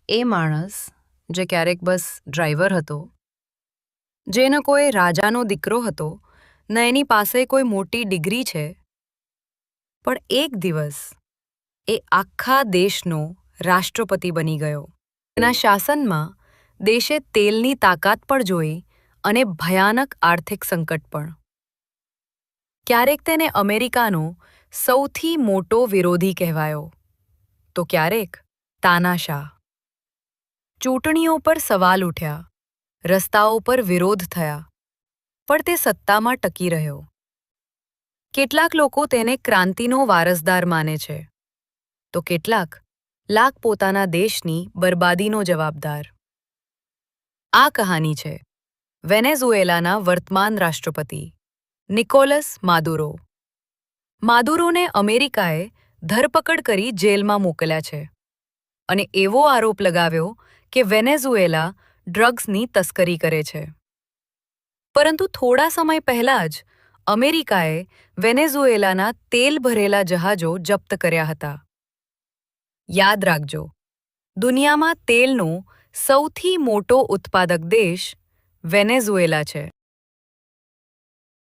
એ માણસ જે ક્યારેક બસ ડ્રાઈવર હતો, જે ન કોઈ રાજાનો દીકરો હતો, ન એની પાસે કોઈ મોટી ડિગ્રી છે, પણ એક દિવસ એ આખા દેશનો રાષ્ટ્રપતિ બની ગયો. એના શાસનમાં દેશે તેલની તાકાત પણ જોઈ અને ભયાનક આર્થિક સંકટ પણ. ક્યારેક તેને અમેરિકાનો સૌથી મોટો વિરોધી કહેવાયો, તો ક્યારેક તાનાશાહ. ચૂંટણીઓ પર સવાલ ઉઠ્યા, રસ્તાઓ પર વિરોધ થયા, પણ તે સત્તામાં ટકી રહ્યો. કેટલાક લોકો તેને ક્રાંતિનો વારસદાર માને છે, તો કેટલાક પોતાના દેશની બરબાદીનો જવાબદાર. આ કહાની છે વેનેઝુએલાના વર્તમાન રાષ્ટ્રપતિ નિકોલસ માદુરો. માદુરોને અમેરિકાએ ધરપકડ કરી જેલમાં મોકલ્યા છે અને એવો આરોપ લગાવ્યો કે વેનેઝુએલા ડ્રગ્સની તસ્કરી કરે છે. પરંતુ થોડા સમય પહેલા જ અમેરિકાએ વેનેઝુએલાના તેલ ભરેલા જહાજો જપ્ત કર્યા હતા. યાદ રાખજો, દુનિયામાં તેલનો સૌથી મોટો ઉત્પાદક દેશ વેનેઝુએલા છે.